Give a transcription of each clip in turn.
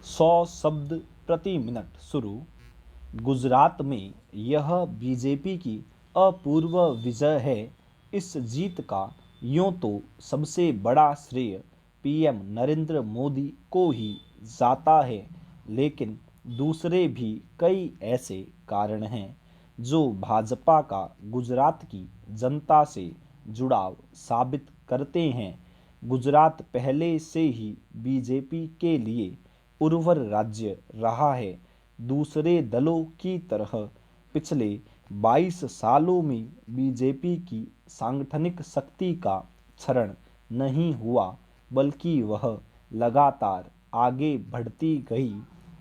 100 शब्द प्रति मिनट शुरू। गुजरात में यह बीजेपी की अपूर्व विजय है। इस जीत का यूं तो सबसे बड़ा श्रेय पीएम नरेंद्र मोदी को ही जाता है, लेकिन दूसरे भी कई ऐसे कारण हैं जो भाजपा का गुजरात की जनता से जुड़ाव साबित करते हैं। गुजरात पहले से ही बीजेपी के लिए उर्वर राज्य रहा है। दूसरे दलों की तरह पिछले 22 सालों में बीजेपी की सांगठनिक शक्ति का क्षरण नहीं हुआ, बल्कि वह लगातार आगे बढ़ती गई।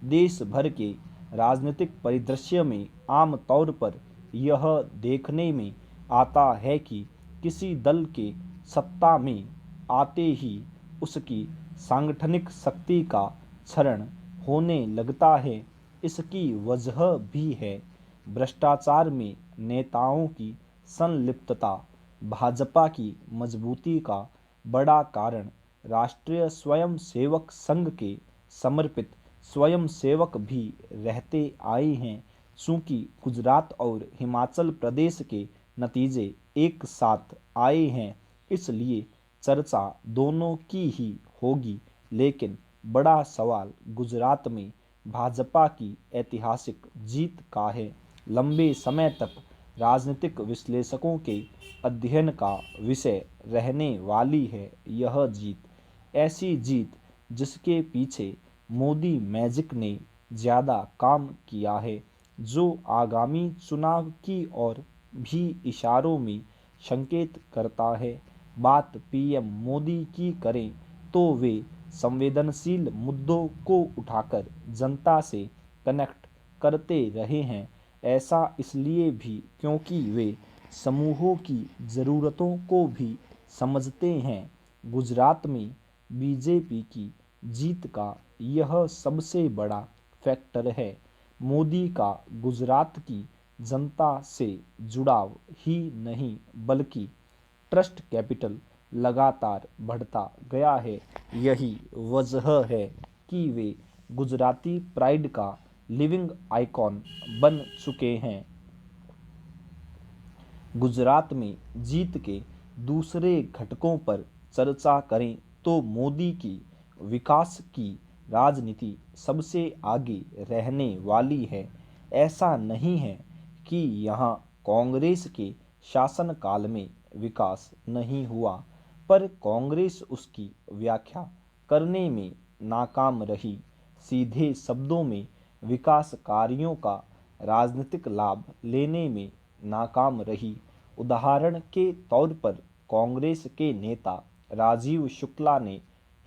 देश भर के राजनीतिक परिदृश्य में आमतौर पर यह देखने में आता है कि किसी दल के सत्ता में आते ही उसकी सांगठनिक शक्ति का क्षरण होने लगता है। इसकी वजह भी है भ्रष्टाचार में नेताओं की संलिप्तता। भाजपा की मजबूती का बड़ा कारण राष्ट्रीय स्वयंसेवक संघ के समर्पित स्वयंसेवक भी रहते आए हैं। चूंकि गुजरात और हिमाचल प्रदेश के नतीजे एक साथ आए हैं, इसलिए चर्चा दोनों की ही होगी। लेकिन बड़ा सवाल गुजरात में भाजपा की ऐतिहासिक जीत का है। लंबे समय तक राजनीतिक विश्लेषकों के अध्ययन का विषय रहने वाली है यह जीत। ऐसी जीत जिसके पीछे मोदी मैजिक ने ज़्यादा काम किया है, जो आगामी चुनाव की ओर भी इशारों में संकेत करता है। बात पीएम मोदी की करें तो वे संवेदनशील मुद्दों को उठाकर जनता से कनेक्ट करते रहे हैं। ऐसा इसलिए भी क्योंकि वे समूहों की ज़रूरतों को भी समझते हैं। गुजरात में बीजेपी की जीत का यह सबसे बड़ा फैक्टर है। मोदी का गुजरात की जनता से जुड़ाव ही नहीं, बल्कि ट्रस्ट कैपिटल लगातार बढ़ता गया है। यही वजह है कि वे गुजराती प्राइड का लिविंग आइकॉन बन चुके हैं। गुजरात में जीत के दूसरे घटकों पर चर्चा करें तो मोदी की विकास की राजनीति सबसे आगे रहने वाली है। ऐसा नहीं है कि यहाँ कांग्रेस के शासनकाल में विकास नहीं हुआ, पर कांग्रेस उसकी व्याख्या करने में नाकाम रही। सीधे शब्दों में विकास कार्यों का राजनीतिक लाभ लेने में नाकाम रही। उदाहरण के तौर पर कांग्रेस के नेता राजीव शुक्ला ने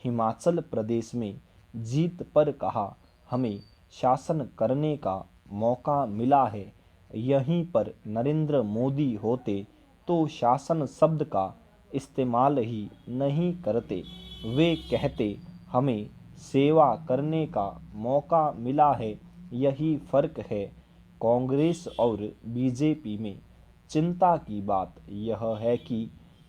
हिमाचल प्रदेश में जीत पर कहा, हमें शासन करने का मौका मिला है। यहीं पर नरेंद्र मोदी होते तो शासन शब्द का इस्तेमाल ही नहीं करते। वे कहते, हमें सेवा करने का मौका मिला है। यही फर्क है कांग्रेस और बीजेपी में। चिंता की बात यह है कि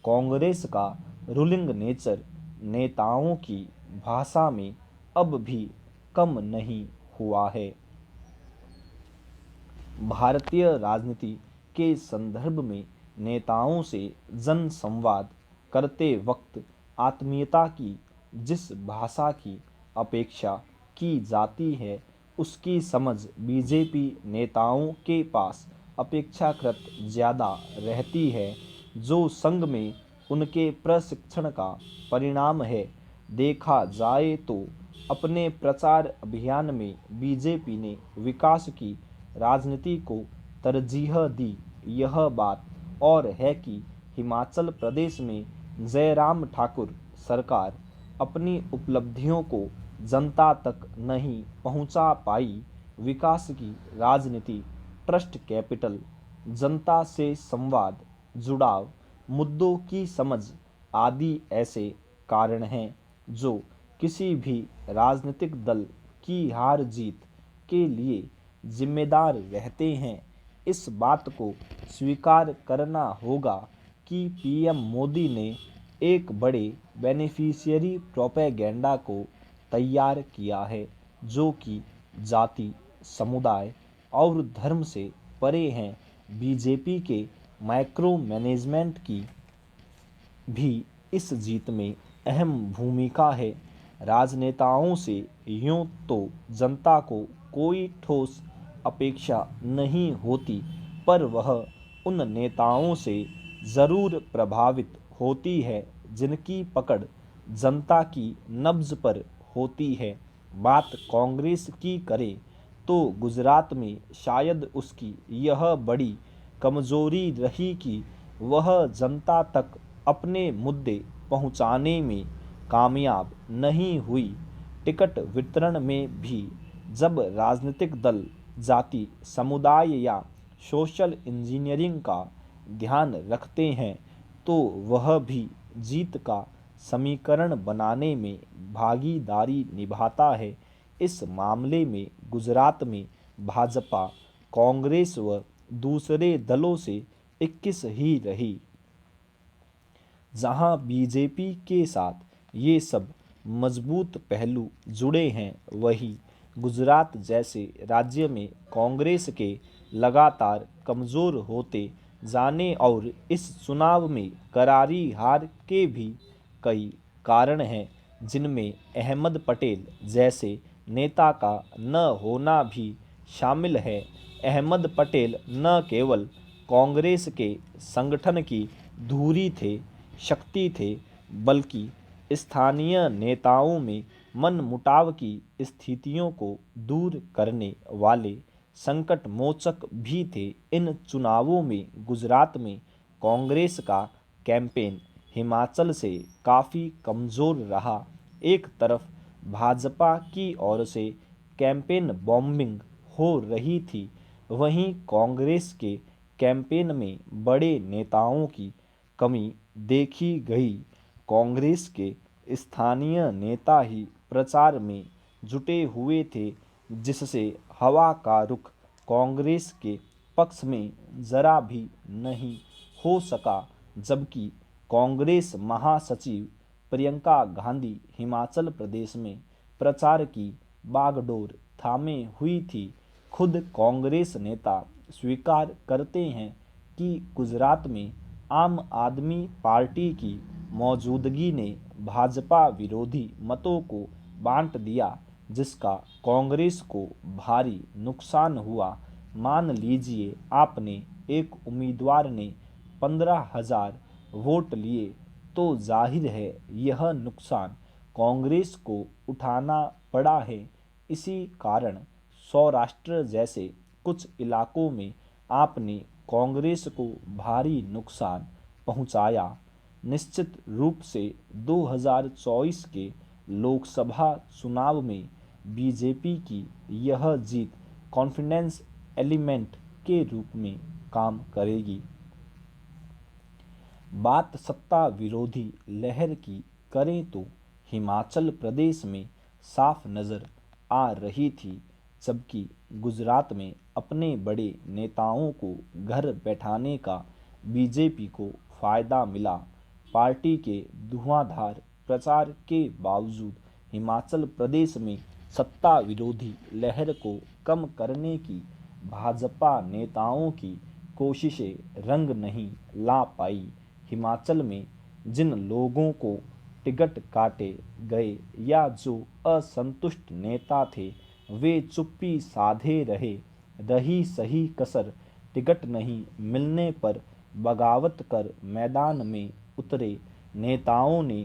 कांग्रेस का रूलिंग नेचर नेताओं की भाषा में अब भी कम नहीं हुआ है। भारतीय राजनीति के संदर्भ में नेताओं से जन संवाद करते वक्त आत्मीयता की जिस भाषा की अपेक्षा की जाती है, उसकी समझ बीजेपी नेताओं के पास अपेक्षाकृत ज़्यादा रहती है, जो संघ में उनके प्रशिक्षण का परिणाम है। देखा जाए तो अपने प्रचार अभियान में बीजेपी ने विकास की राजनीति को तरजीह दी। यह बात और है कि हिमाचल प्रदेश में जयराम ठाकुर सरकार अपनी उपलब्धियों को जनता तक नहीं पहुंचा पाई। विकास की राजनीति, ट्रस्ट कैपिटल, जनता से संवाद, जुड़ाव, मुद्दों की समझ आदि ऐसे कारण हैं जो किसी भी राजनीतिक दल की हार जीत के लिए जिम्मेदार रहते हैं। इस बात को स्वीकार करना होगा कि पीएम मोदी ने एक बड़े बेनिफिशियरी प्रोपेगेंडा को तैयार किया है। जो कि जाति, समुदाय और धर्म से परे हैं। बीजेपी के माइक्रो मैनेजमेंट की भी इस जीत में अहम भूमिका है। राजनेताओं से यूं तो जनता को कोई ठोस अपेक्षा नहीं होती, पर वह उन नेताओं से ज़रूर प्रभावित होती है जिनकी पकड़ जनता की नब्ज़ पर होती है। बात कांग्रेस की करें तो गुजरात में शायद उसकी यह बड़ी कमजोरी रही कि वह जनता तक अपने मुद्दे पहुंचाने में कामयाब नहीं हुई। टिकट वितरण में भी जब राजनीतिक दल जाति, समुदाय या सोशल इंजीनियरिंग का ध्यान रखते हैं तो वह भी जीत का समीकरण बनाने में भागीदारी निभाता है। इस मामले में गुजरात में भाजपा, कांग्रेस व दूसरे दलों से 21 ही रही। जहां बीजेपी के साथ ये सब मजबूत पहलू जुड़े हैं, वहीं गुजरात जैसे राज्य में कांग्रेस के लगातार कमज़ोर होते जाने और इस चुनाव में करारी हार के भी कई कारण हैं, जिनमें अहमद पटेल जैसे नेता का न होना भी शामिल है। अहमद पटेल न केवल कांग्रेस के संगठन की धुरी थे, शक्ति थे, बल्कि स्थानीय नेताओं में मनमुटाव की स्थितियों को दूर करने वाले संकट मोचक भी थे। इन चुनावों में गुजरात में कांग्रेस का कैंपेन हिमाचल से काफ़ी कमज़ोर रहा। एक तरफ भाजपा की ओर से कैंपेन बॉम्बिंग हो रही थी, वहीं कांग्रेस के कैंपेन में बड़े नेताओं की कमी देखी गई। कांग्रेस के स्थानीय नेता ही प्रचार में जुटे हुए थे, जिससे हवा का रुख कांग्रेस के पक्ष में जरा भी नहीं हो सका। जबकि कांग्रेस महासचिव प्रियंका गांधी हिमाचल प्रदेश में प्रचार की बागडोर थामे हुई थी। खुद कांग्रेस नेता स्वीकार करते हैं कि गुजरात में आम आदमी पार्टी की मौजूदगी ने भाजपा विरोधी मतों को बांट दिया, जिसका कांग्रेस को भारी नुकसान हुआ। मान लीजिए आपने एक उम्मीदवार ने 15,000 वोट लिए, तो जाहिर है यह नुकसान कांग्रेस को उठाना पड़ा है। इसी कारण सौराष्ट्र जैसे कुछ इलाकों में आपने कांग्रेस को भारी नुकसान पहुंचाया। निश्चित रूप से 2024 के लोकसभा चुनाव में बीजेपी की यह जीत कॉन्फिडेंस एलिमेंट के रूप में काम करेगी। बात सत्ता विरोधी लहर की करें तो हिमाचल प्रदेश में साफ नज़र आ रही थी, जबकि गुजरात में अपने बड़े नेताओं को घर बैठाने का बीजेपी को फ़ायदा मिला। पार्टी के धुआंधार प्रचार के बावजूद हिमाचल प्रदेश में सत्ता विरोधी लहर को कम करने की भाजपा नेताओं की कोशिशें रंग नहीं ला पाई। हिमाचल में जिन लोगों को टिकट काटे गए या जो असंतुष्ट नेता थे, वे चुप्पी साधे रहे। रही सही कसर टिकट नहीं मिलने पर बगावत कर मैदान में उतरे नेताओं ने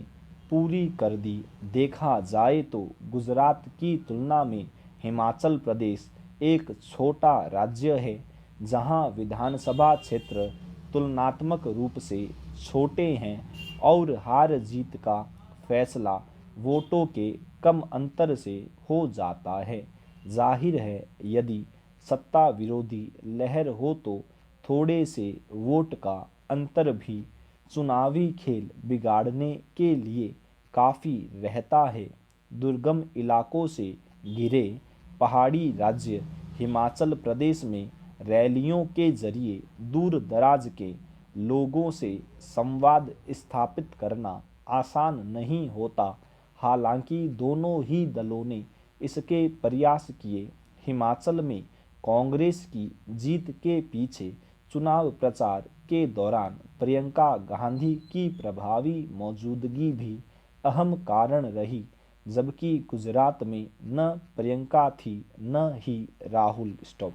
पूरी कर दी। देखा जाए तो गुजरात की तुलना में हिमाचल प्रदेश एक छोटा राज्य है, जहां विधानसभा क्षेत्र तुलनात्मक रूप से छोटे हैं और हार जीत का फैसला वोटों के कम अंतर से हो जाता है। जाहिर है यदि सत्ता विरोधी लहर हो तो थोड़े से वोट का अंतर भी चुनावी खेल बिगाड़ने के लिए काफ़ी रहता है। दुर्गम इलाकों से घिरे पहाड़ी राज्य हिमाचल प्रदेश में रैलियों के जरिए दूर दराज के लोगों से संवाद स्थापित करना आसान नहीं होता। हालांकि दोनों ही दलों ने इसके प्रयास किए। हिमाचल में कांग्रेस की जीत के पीछे चुनाव प्रचार के दौरान प्रियंका गांधी की प्रभावी मौजूदगी भी अहम कारण रही, जबकि गुजरात में न प्रियंका थी न ही राहुल। स्टॉप।